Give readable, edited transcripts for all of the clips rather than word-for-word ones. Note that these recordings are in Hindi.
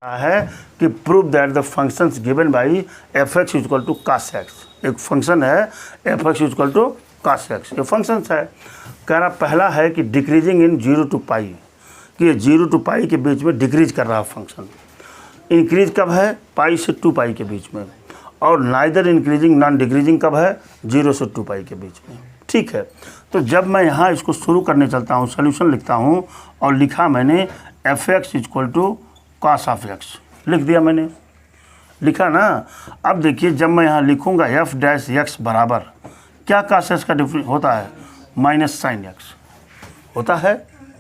है कि prove that the functions given by f x equal to cos x. एक फंक्शन है f x equal to cos x, ये फंक्शंस है। कह रहा पहला है कि डिक्रीजिंग इन 0 to पाई, कि ये 0 to पाई के बीच में डिक्रीज कर रहा फंक्शन। इंक्रीज कब है? पाई से 2 पाई के बीच में। और नाइदर इंक्रीजिंग नॉन डिक्रीजिंग कब है? 0 से 2 पाई के बीच में। ठीक है, तो जब मैं यहाँ इसको शुरू करने चलता हूँ, सोल्यूशन लिखता हूँ और लिखा मैंने f x equal to cos of x, लिख दिया मैंने, लिखा ना। अब देखिए जब मैं यहाँ लिखूँगा एफ डैश एक्स बराबर क्या कॉस एक्स का डिफरेंस होता है? माइनस साइन एक्स होता है,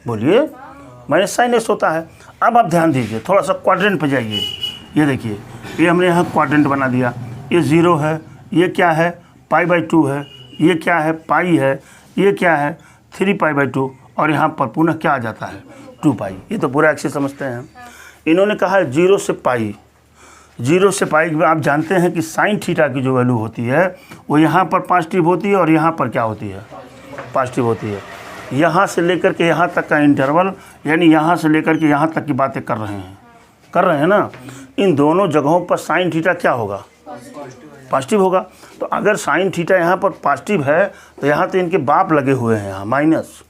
बोलिए माइनस साइन एक्स होता है। अब आप ध्यान दीजिए, थोड़ा सा क्वाड्रेंट पे जाइए। ये देखिए, ये हमने यहाँ क्वाड्रेंट बना दिया। ये 0 है, ये क्या है? पाई/2 है। ये क्या है? पाई है। ये क्या है? 3 पाई/2। और यहाँ पर पुनः क्या आ जाता है? 2 पाई। ये तो पूरा एक्सिस समझते हैं। इन्होंने कहा है 0 से पाई। 0 से पाई में आप जानते हैं कि साइन थीटा की जो वैल्यू होती है वो यहाँ पर पॉजिटिव होती है और यहाँ पर क्या होती है? पॉजिटिव होती है। यहाँ से लेकर के यहाँ तक का इंटरवल, यानी यहाँ से लेकर के यहाँ तक की बातें कर रहे हैं ना। इन दोनों जगहों पर साइन थीटा क्या होगा? पॉजिटिव होगा। तो अगर साइन थीटा यहाँ पर पॉजिटिव है तो यहाँ तो इनके बाप लगे हुए हैं यहाँ माइनस।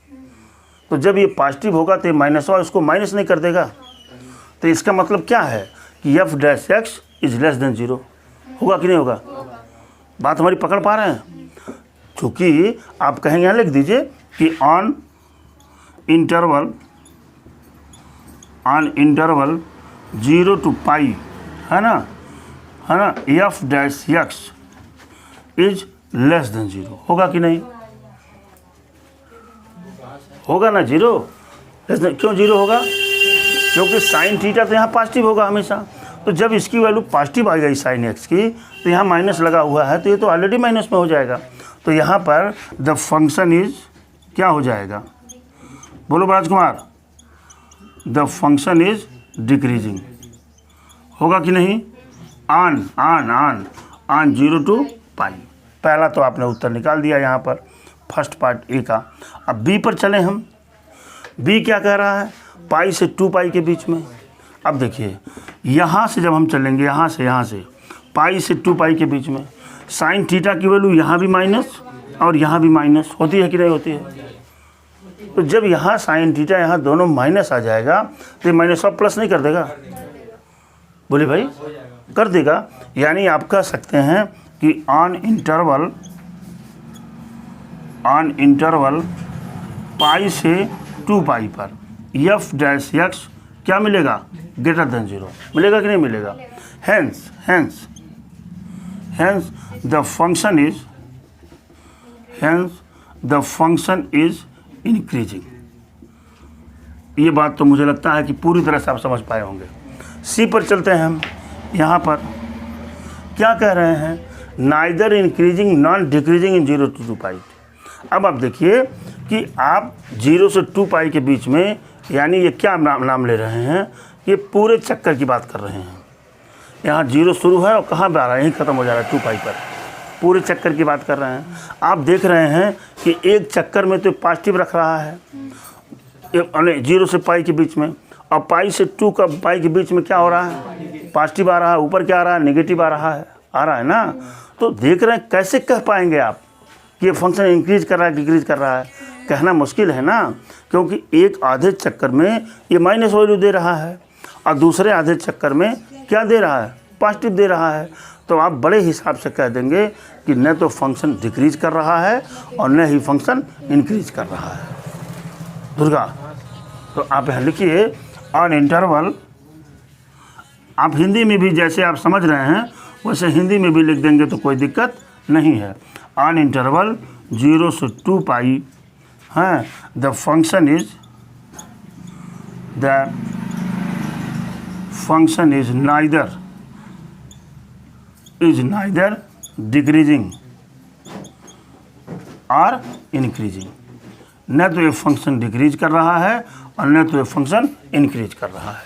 तो जब ये पॉजिटिव होगा तो ये माइनस होगा, इसको माइनस नहीं कर देगा। तो इसका मतलब क्या है कि F dash x is less than 0 होगा कि नहीं होगा? बात हमारी पकड़ पा रहे हैं? क्योंकि आप कहेंगे, यहाँ लिख दीजिए कि ऑन इंटरवल 0 to पाई, है ना F dash x is less than 0 होगा कि नहीं? होगा ना 0? क्यों 0 होगा? क्योंकि साइन थीटा तो यहाँ पॉजिटिव होगा हमेशा। तो जब इसकी वैल्यू पॉजिटिव आ गई साइन एक्स की, तो यहाँ माइनस लगा हुआ है, तो ये तो ऑलरेडी माइनस में हो जाएगा। तो यहाँ पर द फंक्शन इज क्या हो जाएगा? बोलो राजकुमार, द फंक्शन इज डिक्रीजिंग होगा कि नहीं? ऑन 0 to पाई। पहला तो आपने उत्तर निकाल दिया यहाँ पर, फर्स्ट पार्ट ए का। अब बी पर चलें हम। बी क्या कह रहा है? पाई से 2 पाई के बीच में। अब देखिए, यहाँ से जब हम चलेंगे, यहाँ से पाई से 2 पाई के बीच में, साइन थीटा की वैल्यू यहाँ भी माइनस और यहाँ भी माइनस होती है कि नहीं होती है? तो जब यहाँ साइन थीटा यहाँ दोनों माइनस आ जाएगा तो ये माइनस और प्लस नहीं कर देगा? बोले भाई, कर देगा। यानी आप कह सकते हैं कि ऑन इंटरवल पाई से 2 पाई पर एफ डैश एक्स क्या मिलेगा? ग्रेटर देन 0 मिलेगा कि नहीं मिलेगा? Hence the function is increasing. ये बात तो मुझे लगता है कि पूरी तरह से आप समझ पाए होंगे। सी पर चलते हैं हम। यहाँ पर क्या कह रहे हैं? Neither increasing non decreasing in 0 to 2 पाई। अब आप देखिए कि आप 0 से 2 पाई के बीच में, यानी ये क्या नाम ले रहे हैं? ये पूरे चक्कर की बात कर रहे हैं। यहाँ 0 शुरू है और कहाँ पर आ रहा है? यहीं ख़त्म हो जा रहा है 2 पाई पर। पूरे चक्कर की बात कर रहे हैं। आप देख रहे हैं कि एक चक्कर में तो पॉजिटिव रख रहा है 0 से पाई के बीच में, और पाई से 2 का पाई के बीच में क्या हो रहा है? पॉजिटिव आ रहा है। ऊपर क्या आ रहा है? नेगेटिव आ रहा है ना। तो देख रहे हैं, कैसे कह पाएंगे आप कि ये फंक्शन इंक्रीज कर रहा है डिक्रीज कर रहा है? कहना मुश्किल है ना, क्योंकि एक आधे चक्कर में ये माइनस वैल्यू दे रहा है और दूसरे आधे चक्कर में क्या दे रहा है? पॉजिटिव दे रहा है। तो आप बड़े हिसाब से कह देंगे कि न तो फंक्शन डिक्रीज कर रहा है और न ही फंक्शन इंक्रीज कर रहा है। दुर्गा, तो आप यहाँ लिखिए ऑन इंटरवल। आप हिंदी में भी जैसे आप समझ रहे हैं वैसे हिंदी में भी लिख देंगे तो कोई दिक्कत नहीं है। ऑन इंटरवल 0 से 2 पाई है, the function is neither decreasing और इंक्रीजिंग। न तो ये फंक्शन डिक्रीज कर रहा है और न तो ये फंक्शन इंक्रीज कर रहा है।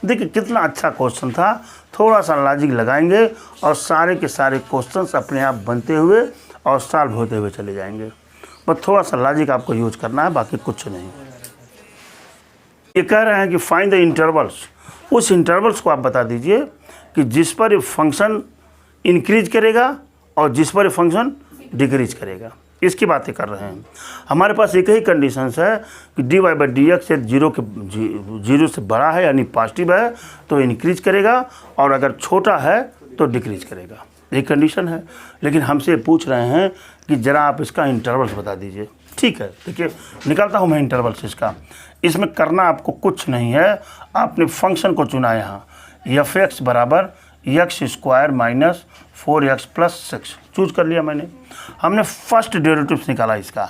देखिए कितना अच्छा क्वेश्चन था। थोड़ा सा लॉजिक लगाएंगे और सारे के सारे क्वेश्चंस अपने आप बनते हुए और सॉल्व होते हुए चले जाएंगे। बस थोड़ा सा लॉजिक आपको यूज करना है, बाकी कुछ नहीं। ये कह रहे हैं कि फाइंड द इंटरवल्स उस इंटरवल्स को आप बता दीजिए कि जिस पर ये फंक्शन इंक्रीज करेगा और जिस पर ये फंक्शन डिक्रीज करेगा, इसकी बातें कर रहे हैं। हमारे पास एक ही कंडीशंस है कि d y by d x zero से बड़ा है यानी पॉजिटिव है तो इंक्रीज करेगा, और अगर छोटा है तो डिक्रीज करेगा, एक कंडीशन है। लेकिन हमसे पूछ रहे हैं कि ज़रा आप इसका इंटरवल्स बता दीजिए। ठीक है, देखिए निकालता हूँ मैं इंटरवल्स इसका। इसमें करना आपको कुछ नहीं है, आपने फंक्शन को चुना यहाँ एफ एक्स बराबर x square minus 4x plus 6 choose कर लिया मैंने। हमने फर्स्ट डेरिवेटिव्स निकाला इसका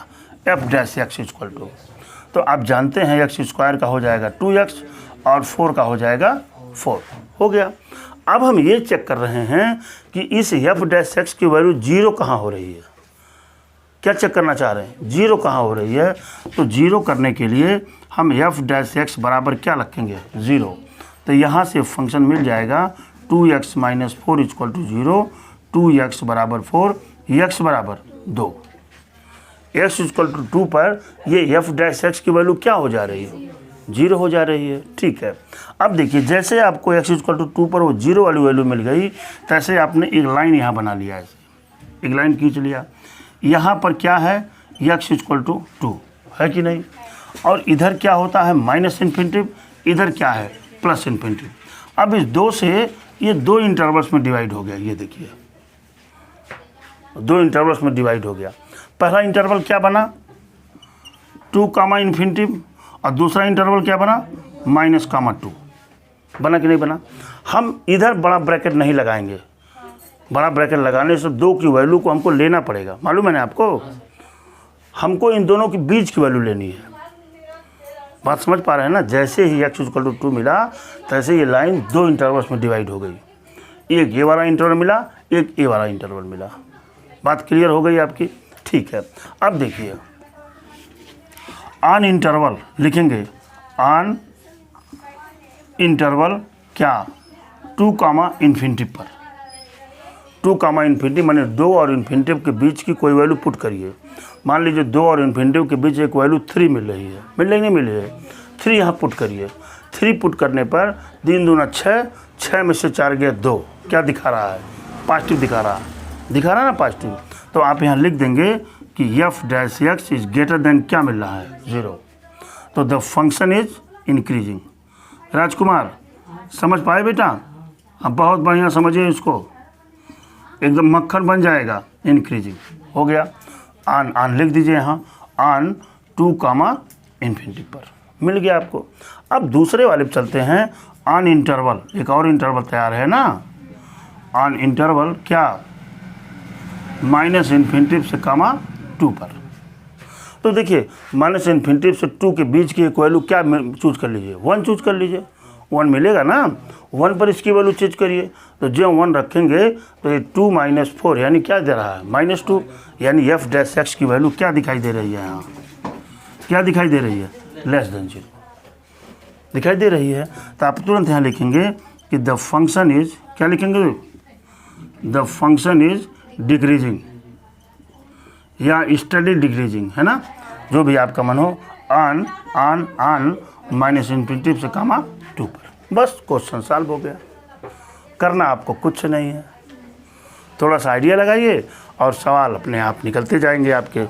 f dash x equal to, तो आप जानते हैं एक्स स्क्वायर का हो जाएगा 2x और 4 का हो जाएगा 4, हो गया। अब हम ये चेक कर रहे हैं कि इस एफ डैश एक्स की वैल्यू जीरो कहाँ हो रही है। क्या चेक करना चाह रहे हैं, जीरो कहाँ हो रही है। तो जीरो करने के लिए हम एफ डैश एक्स बराबर क्या रखेंगे, ज़ीरो। तो यहाँ से फंक्शन मिल जाएगा 2x minus 4 equal to 0, 2x बराबर 4, x बराबर 2। x इक्वल टू 2 पर ये एफ डैश एक्स की वैल्यू क्या हो जा रही है, जीरो हो जा रही है। ठीक है, अब देखिए जैसे आपको x इक्वल टू 2 पर वो जीरो वाली वैल्यू मिल गई, तैसे आपने एक लाइन यहाँ बना लिया, ऐसे एक लाइन खींच लिया। यहाँ पर क्या है, x इक्वल टू 2 है कि नहीं, और इधर क्या होता है माइनस इन्फिनिटिव, इधर क्या है प्लस इन्फिनिटिव। अब इस दो से ये दो इंटरवल्स में डिवाइड हो गया, ये देखिए दो इंटरवल्स में डिवाइड हो गया। पहला इंटरवल क्या बना 2 कामा इन्फिनिटिव, और दूसरा इंटरवल क्या बना माइनस कामा 2, बना कि नहीं बना। हम इधर बड़ा ब्रैकेट नहीं लगाएंगे, बड़ा ब्रैकेट लगाने से दो की वैल्यू को हमको लेना पड़ेगा, मालूम है ना आपको, हमको इन दोनों के बीच की वैल्यू लेनी है। बात समझ पा रहे हैं ना। जैसे ही x इक्वल टू 2 मिला तैसे ये लाइन दो इंटरवल्स में डिवाइड हो गई, एक ये वाला इंटरवल मिला, एक ये वाला इंटरवल मिला। बात क्लियर हो गई आपकी। ठीक है, अब देखिए ऑन इंटरवल लिखेंगे, ऑन इंटरवल क्या 2 कामा इन्फिनिटिव पर, 2 कामा इन्फिनिटिव माने 2 और इन्फिनिटिव के बीच की कोई वैल्यू पुट करिए। मान लीजिए 2 और इन्फिनिटिव के बीच एक वैल्यू 3 मिल रही है, मिल रही नहीं मिल रही है, 3 यहाँ पुट करिए। 3 पुट करने पर 3 दूना 6, 6 में से 4 गया 2, क्या दिखा रहा है पॉजिटिव दिखा रहा है ना पॉजिटिव। तो आप यहाँ लिख देंगे कि F dash x is greater than क्या मिल रहा है 0, तो द फंक्शन इज इंक्रीजिंग। राजकुमार समझ पाए बेटा, अब बहुत बढ़िया समझिए इसको, एकदम मक्खन बन जाएगा। इंक्रीजिंग हो गया, ऑन लिख दीजिए यहाँ, ऑन 2 कामा इन्फिनिटी पर मिल गया आपको। अब दूसरे वाले पे चलते हैं, ऑन इंटरवल, एक और इंटरवल तैयार है ना, ऑन इंटरवल क्या माइनस इन्फिनिटी से कामा 2 पर। तो देखिए माइनस इन्फिनिटी से 2 के बीच की एक वैल्यू क्या चूज कर लीजिए, 1 चूज कर लीजिए, 1 मिलेगा ना, 1 पर इसकी वैल्यू चेंज करिए। तो जो 1 रखेंगे तो ये 2 माइनस 4 यानी क्या दे रहा है -2, यानी एफ डैश एक्स की वैल्यू क्या दिखाई दे रही है यहाँ, क्या दिखाई दे रही है, लेस देन 0 दिखाई दे रही है। तो आप तुरंत यहाँ लिखेंगे कि द फंक्शन इज, क्या लिखेंगे, द फंक्शन इज डिक्रीजिंग या स्टडी डिक्रीजिंग, है ना, जो भी आपका मन हो, on on on minus infinity से कामा 2 पर। बस क्वेश्चन सॉल्व हो गया, करना आपको कुछ नहीं है, थोड़ा सा आइडिया लगाइए और सवाल अपने आप निकलते जाएंगे आपके।